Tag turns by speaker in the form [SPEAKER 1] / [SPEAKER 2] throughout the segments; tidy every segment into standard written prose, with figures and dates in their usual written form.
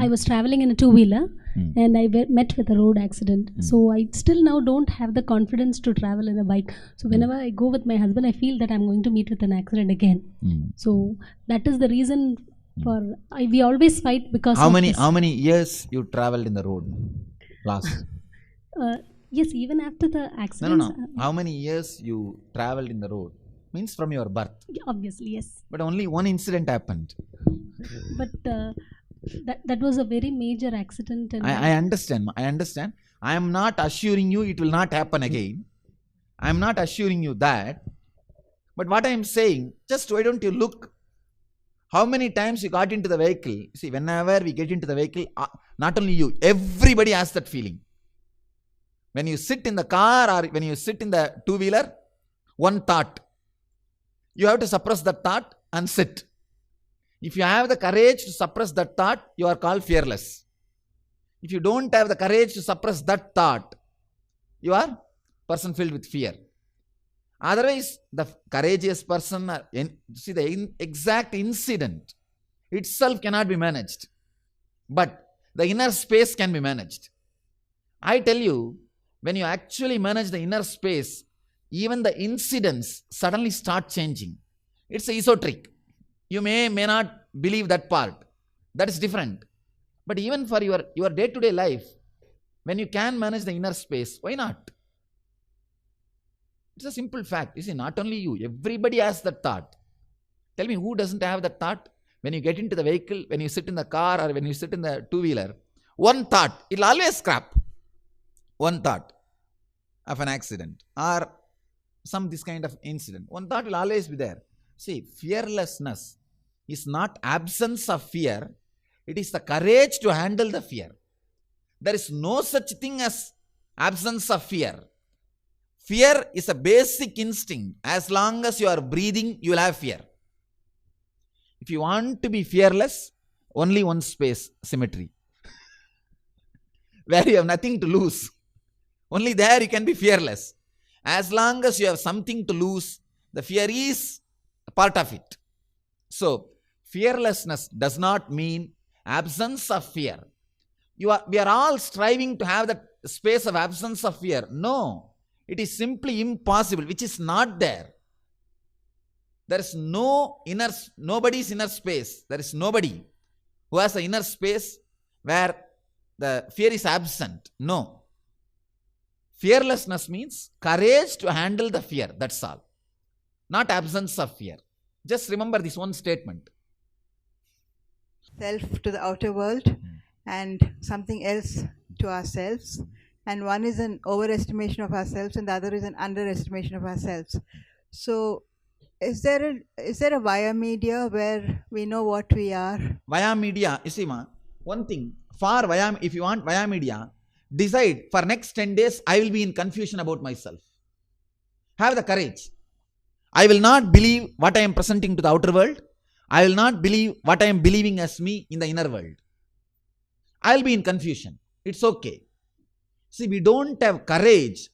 [SPEAKER 1] I was traveling in a two-wheeler and I met with a road accident. So I still now don't have the confidence to travel in a bike. So whenever I go with my husband, I feel that I'm going to meet with an accident again. So that is the reason for we always fight because
[SPEAKER 2] how
[SPEAKER 1] of
[SPEAKER 2] many
[SPEAKER 1] this.
[SPEAKER 2] how many years you traveled in the road last?
[SPEAKER 1] Yes, even after the accident.
[SPEAKER 2] No. How many years you traveled in the road? Means from your birth.
[SPEAKER 1] Obviously, yes.
[SPEAKER 2] But only one incident happened.
[SPEAKER 1] But that was a very major accident. And
[SPEAKER 2] I understand. I am not assuring you it will not happen again. I am not assuring you that. But what I am saying, just why don't you look how many times you got into the vehicle. See, whenever we get into the vehicle, not only you, everybody has that feeling. When you sit in the car or when you sit in the two-wheeler, one thought. You have to suppress that thought and sit. If you have the courage to suppress that thought, you are called fearless. If you don't have the courage to suppress that thought, you are person filled with fear. Otherwise, the courageous person, see the exact incident itself cannot be managed. But the inner space can be managed. I tell you, when you actually manage the inner space, even the incidents suddenly start changing. It's esoteric. You may not believe that part. That is different. But even for your day-to-day life, when you can manage the inner space, why not? It's a simple fact. You see, not only you, everybody has that thought. Tell me, who doesn't have that thought? When you get into the vehicle, when you sit in the car or when you sit in the two-wheeler, one thought, it'll always scrap. One thought of an accident or this kind of incident. One thought will always be there. See, fearlessness is not absence of fear. It is the courage to handle the fear. There is no such thing as absence of fear. Fear is a basic instinct. As long as you are breathing, you will have fear. If you want to be fearless, only one space, cemetery. Where you have nothing to lose. Only there you can be fearless. As long as you have something to lose, the fear is a part of it. So, fearlessness does not mean absence of fear. We are all striving to have that space of absence of fear. No. It is simply impossible, which is not there. There is nobody's inner space. There is nobody who has an inner space where the fear is absent. No. Fearlessness means courage to handle the fear. That's all. Not absence of fear. Just remember this one statement.
[SPEAKER 3] Self to the outer world and something else to ourselves. And one is an overestimation of ourselves and the other is an underestimation of ourselves. So, is there a via media where we know what we are?
[SPEAKER 2] Via media, you see, one thing, if you want via media, decide for next 10 days, I will be in confusion about myself. Have the courage. I will not believe what I am presenting to the outer world. I will not believe what I am believing as me in the inner world. I will be in confusion. It's okay. See, we don't have courage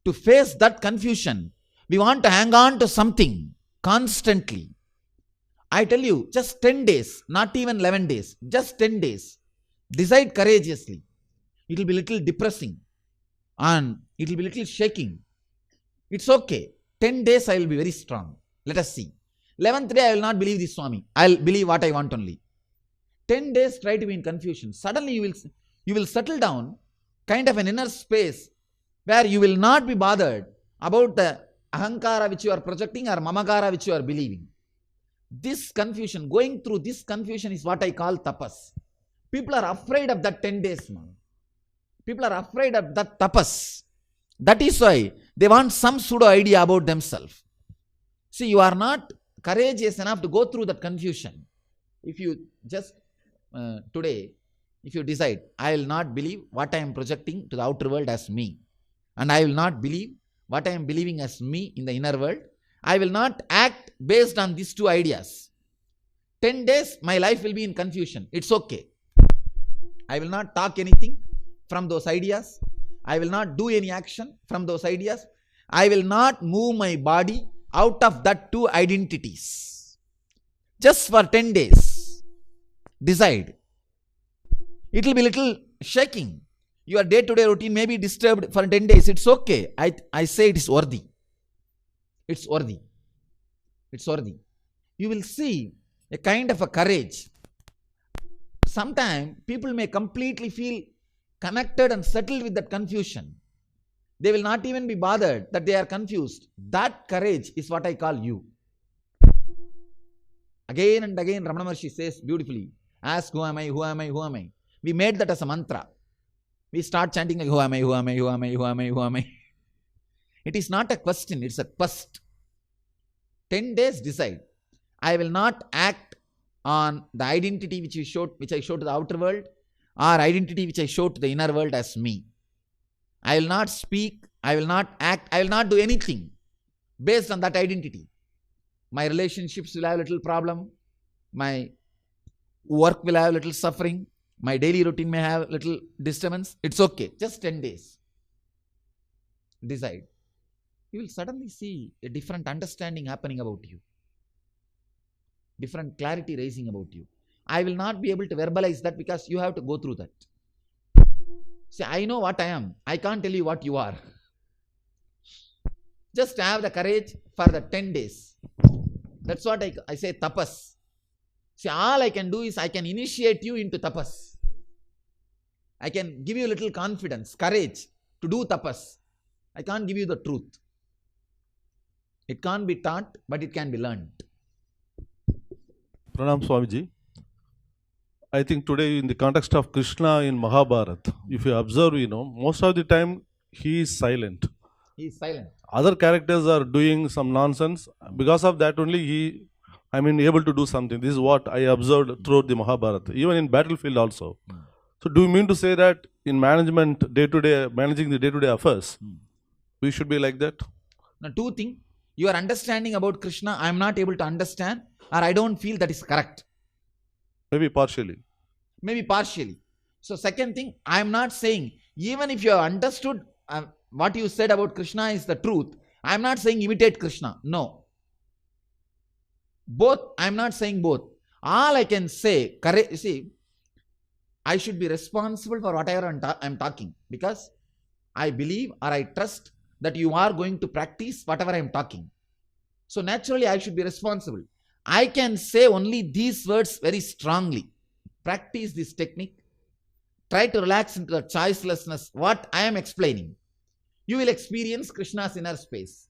[SPEAKER 2] to face that confusion. We want to hang on to something constantly. I tell you, just 10 days, not even 11 days, just 10 days. Decide courageously. It will be a little depressing and it will be a little shaking. It's okay. 10 days I will be very strong. Let us see. 11th day I will not believe this Swami. I will believe what I want only. 10 days try to be in confusion. Suddenly you will settle down kind of an inner space where you will not be bothered about the ahankara which you are projecting or mamakara which you are believing. This confusion, going through this confusion is what I call tapas. People are afraid of that 10 days, man. People are afraid of that tapas. That is why they want some pseudo idea about themselves. See, you are not courageous enough to go through that confusion. If you just today, if you decide, I will not believe what I am projecting to the outer world as me. And I will not believe what I am believing as me in the inner world. I will not act based on these two ideas. 10 days, my life will be in confusion. It's okay. I will not talk anything from those ideas. I will not do any action from those ideas. I will not move my body out of that two identities. Just for 10 days. Decide. It will be little shaking. Your day-to-day routine may be disturbed for 10 days. It's okay. I say it is worthy. It's worthy. It's worthy. You will see a kind of a courage. Sometimes people may completely feel connected and settled with that confusion. They will not even be bothered that they are confused. That courage is what I call you. Again and again, Ramana Maharshi says beautifully, ask who am I, who am I, who am I. We made that as a mantra. We start chanting like, who am I, who am I, who am I, who am I, who am I. It is not a question, it's a quest. 10 days decide. I will not act on the identity which I showed to the outer world, or identity which I showed to the inner world as me. I will not speak, I will not act, I will not do anything based on that identity. My relationships will have a little problem, my work will have a little suffering, my daily routine may have a little disturbance. It's okay, just 10 days. Decide. You will suddenly see a different understanding happening about you. Different clarity rising about you. I will not be able to verbalize that because you have to go through that. See, I know what I am. I can't tell you what you are. Just have the courage for the 10 days. That's what I say tapas. See, all I can do is I can initiate you into tapas. I can give you a little confidence, courage to do tapas. I can't give you the truth. It can't be taught, but it can be learned.
[SPEAKER 4] Pranam Swamiji. I think today in the context of Krishna in Mahabharata, if you observe, most of the time he is silent.
[SPEAKER 2] He is silent.
[SPEAKER 4] Other characters are doing some nonsense. Because of that only able to do something. This is what I observed throughout the Mahabharata, even in battlefield also. So do you mean to say that in managing the day-to-day affairs, we should be like that?
[SPEAKER 2] Now, two things. Your understanding about Krishna, I am not able to understand, or I don't feel that is correct.
[SPEAKER 4] Maybe partially.
[SPEAKER 2] Maybe partially. So second thing, I am not saying, even if you have understood what you said about Krishna is the truth, I am not saying imitate Krishna. No. Both, I am not saying both. All I can say, I should be responsible for whatever I am talking, because I believe or I trust that you are going to practice whatever I am talking. So naturally, I should be responsible. I can say only these words very strongly. Practice this technique. Try to relax into the choicelessness, what I am explaining. You will experience Krishna's inner space.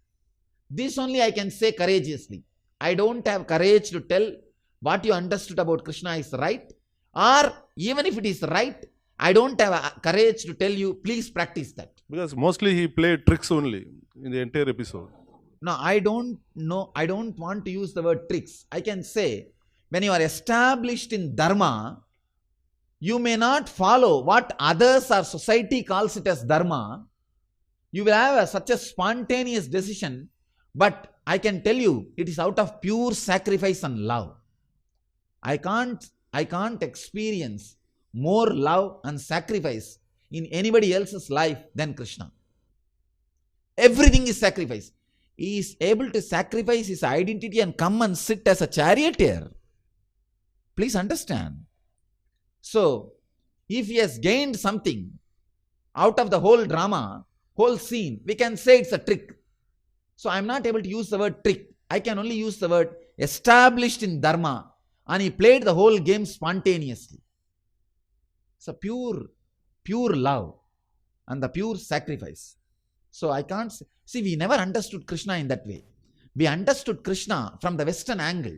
[SPEAKER 2] This only I can say courageously. I don't have courage to tell what you understood about Krishna is right, or even if it is right, I don't have courage to tell you, please practice that.
[SPEAKER 4] Because mostly he played tricks only in the entire episode.
[SPEAKER 2] No, I don't know. I don't want to use the word tricks. I can say, when you are established in Dharma, you may not follow what others or society calls it as Dharma. You will have such a spontaneous decision, but I can tell you, it is out of pure sacrifice and love. I can't experience more love and sacrifice in anybody else's life than Krishna. Everything is sacrifice. He is able to sacrifice his identity and come and sit as a charioteer. Please understand. So, if he has gained something out of the whole drama, whole scene, we can say it's a trick. So, I am not able to use the word trick. I can only use the word established in Dharma, and he played the whole game spontaneously. It's a pure love and the pure sacrifice. So I can't see, we never understood Krishna in that way. We understood Krishna from the Western angle.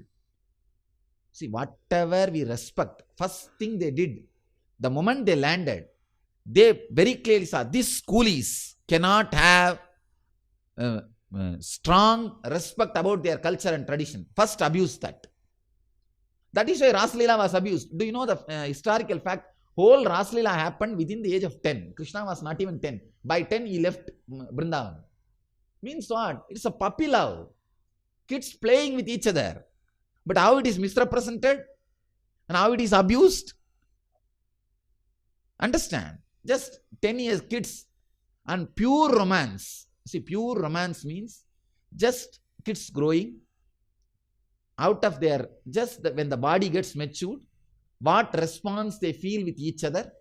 [SPEAKER 2] See, whatever we respect, first thing they did, the moment they landed, they very clearly saw these coolies cannot have strong respect about their culture and tradition. First abuse that. That is why Ras Leela was abused. Do you know the historical fact? Whole Ras Leela happened within the age of 10. Krishna was not even 10. By 10, he left Vrindavan. Means what? It's a puppy love. Kids playing with each other. But how it is misrepresented and how it is abused? Understand? Just 10 years kids and pure romance. See, pure romance means just kids growing out of their, when the body gets matured, what response they feel with each other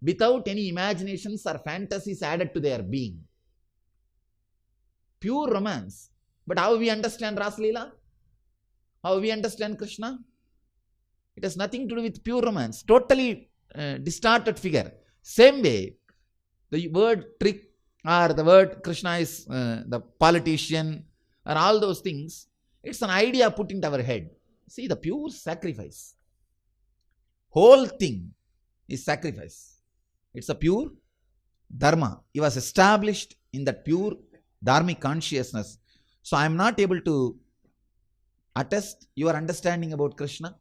[SPEAKER 2] without any imaginations or fantasies added to their being. Pure romance. But how we understand Ras Leela? How we understand Krishna? It has nothing to do with pure romance. Totally distorted figure. Same way, the word trick or the word Krishna is the politician or all those things, it's an idea put into our head. See, the pure sacrifice. Whole thing is sacrifice. It's a pure dharma. It was established in that pure dharmic consciousness. So I am not able to attest your understanding about Krishna.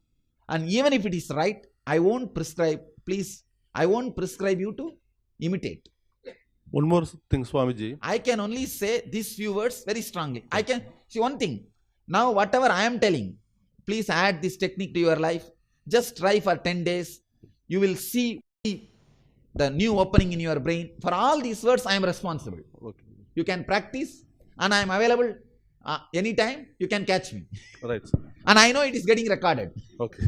[SPEAKER 2] And even if it is right, I won't prescribe, please, I won't prescribe you to imitate.
[SPEAKER 4] One more thing, Swamiji.
[SPEAKER 2] I can only say these few words very strongly. I can, see one thing, now whatever I am telling, please add this technique to your life. Just try for 10 days. You will see the new opening in your brain. For all these words, I am responsible.
[SPEAKER 4] Okay.
[SPEAKER 2] You can practice and I am available anytime. You can catch me.
[SPEAKER 4] Right.
[SPEAKER 2] And I know it is getting recorded.
[SPEAKER 4] Okay.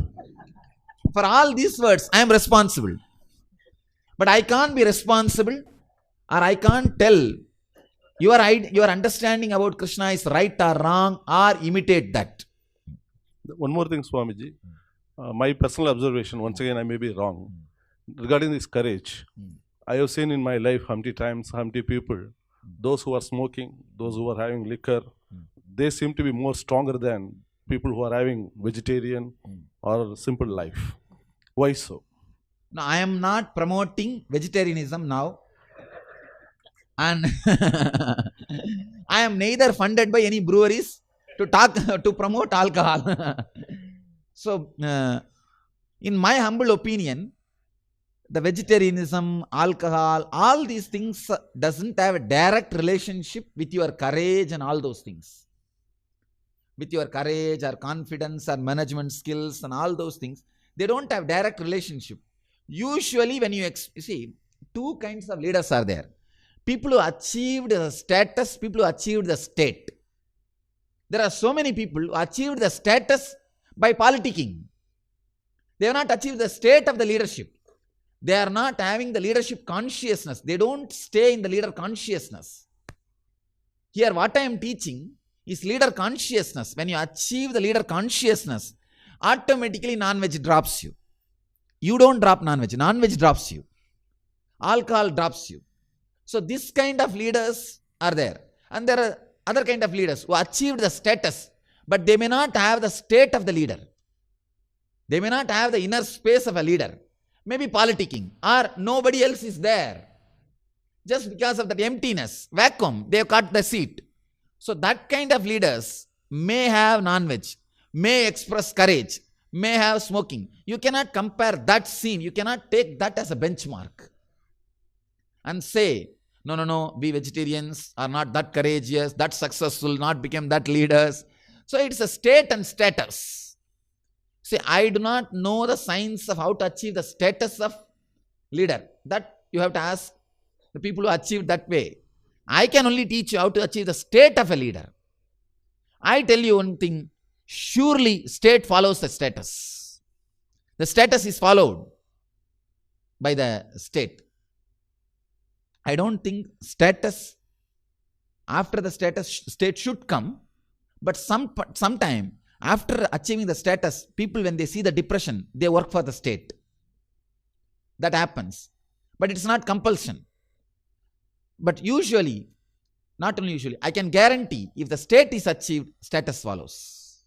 [SPEAKER 2] For all these words, I am responsible. But I can't be responsible or I can't tell your understanding about Krishna is right or wrong or imitate that.
[SPEAKER 4] One more thing, Swamiji. My personal observation, once again I may be wrong, regarding this courage. I have seen in my life Humpty times, Humpty people, those who are smoking, those who are having liquor, they seem to be more stronger than people who are having vegetarian or simple life. Why so?
[SPEAKER 2] No, I am not promoting vegetarianism now. And I am neither funded by any breweries to promote alcohol. So, in my humble opinion, the vegetarianism, alcohol, all these things doesn't have a direct relationship with your courage and all those things. With your courage or confidence or management skills and all those things, they don't have direct relationship. Usually when you see, two kinds of leaders are there. People who achieved the status, people who achieved the state. There are so many people who achieved the status by politicking. They have not achieved the state of the leadership. They are not having the leadership consciousness. They don't stay in the leader consciousness. Here what I am teaching is leader consciousness. When you achieve the leader consciousness, automatically non-veg drops you. You don't drop non-veg. Non-veg drops you. Alcohol drops you. So this kind of leaders are there. And there are other kind of leaders who achieved the status, but they may not have the state of the leader. They may not have the inner space of a leader. Maybe politicking, or nobody else is there. Just because of that emptiness, vacuum, they have cut the seat. So that kind of leaders may have non-veg, may express courage, may have smoking. You cannot compare that scene. You cannot take that as a benchmark and say, no, we vegetarians are not that courageous, that successful, not become that leaders. So it's a state and status. See, I do not know the science of how to achieve the status of leader. That you have to ask the people who achieved that way. I can only teach you how to achieve the state of a leader. I tell you one thing, surely state follows the status. The status is followed by the state. I don't think status, after the status, state should come, but sometime after achieving the status, people when they see the depression, they work for the state. That happens. But it's not compulsion. But usually, not only usually, I can guarantee if the state is achieved, status follows.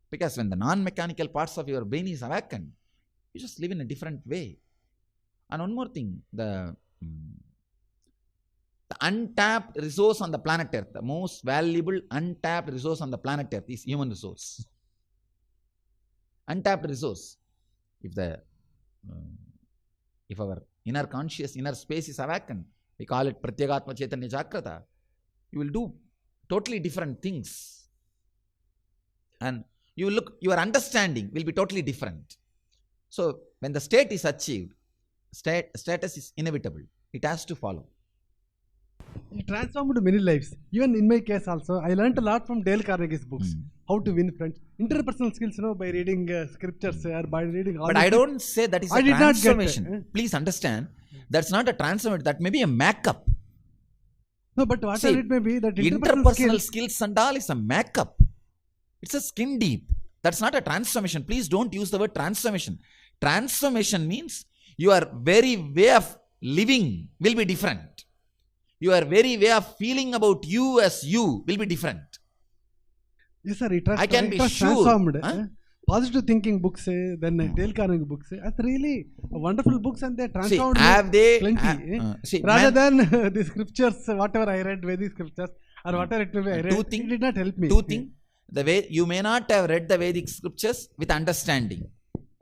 [SPEAKER 2] Because when the non-mechanical parts of your brain is awakened, you just live in a different way. And one more thing, the untapped resource on the planet Earth, the most valuable untapped resource on the planet Earth is human resource. Untapped resource. If our inner conscious, inner space is awakened, we call it Pratyagatma Chaitanya Jagrata, you will do totally different things. And your understanding will be totally different. So, when the state is achieved, status is inevitable. It has to follow.
[SPEAKER 5] He transformed many lives. Even in my case also, I learnt a lot from Dale Carnegie's books. How to win friends. Interpersonal skills, by reading scriptures or by reading all
[SPEAKER 2] But
[SPEAKER 5] these
[SPEAKER 2] I
[SPEAKER 5] things.
[SPEAKER 2] don't say that is
[SPEAKER 5] I
[SPEAKER 2] a
[SPEAKER 5] did not get,
[SPEAKER 2] transformation. Please understand, that's not a transformation. That may be a makeup.
[SPEAKER 5] No, but whatever
[SPEAKER 2] See,
[SPEAKER 5] it may be, that
[SPEAKER 2] interpersonal skills and all is a makeup. It's a skin deep. That's not a transformation. Please don't use the word transformation. Transformation means your very way of living will be different. Your very way of feeling about you as you will be different.
[SPEAKER 5] Yes, sir.
[SPEAKER 2] I can be sure.
[SPEAKER 5] Transformed.
[SPEAKER 2] Huh?
[SPEAKER 5] Positive thinking books, then Dale Carnegie books. That's really wonderful books, and they
[SPEAKER 2] See,
[SPEAKER 5] transformed me
[SPEAKER 2] have they
[SPEAKER 5] plenty.
[SPEAKER 2] see,
[SPEAKER 5] Rather
[SPEAKER 2] man,
[SPEAKER 5] than the scriptures, whatever I read, Vedic scriptures, or whatever it may be, I read, it did not help me.
[SPEAKER 2] two things. The way you may not have read the Vedic scriptures with understanding.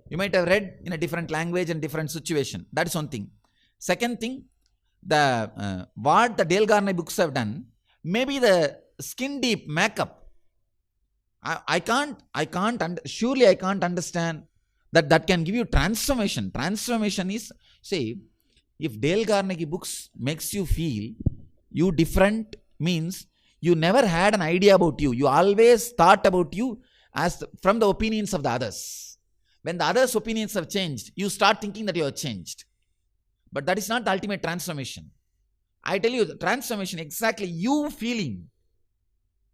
[SPEAKER 2] You might have read in a different language and different situation. That is one thing. Second thing, the what the Dale Carnegie books have done, maybe the skin deep makeup. Surely I can't understand that can give you transformation. Transformation is, say, if Dale Carnegie books makes you feel you different, means you never had an idea about you. You always thought about you as from the opinions of the others. When the others' opinions have changed, you start thinking that you have changed. But that is not the ultimate transformation. I tell you, the transformation, exactly you feeling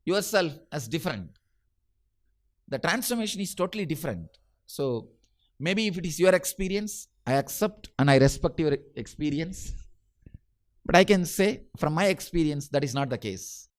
[SPEAKER 2] yourself as different. The transformation is totally different. So, maybe if it is your experience, I accept and I respect your experience. But I can say, from my experience, that is not the case.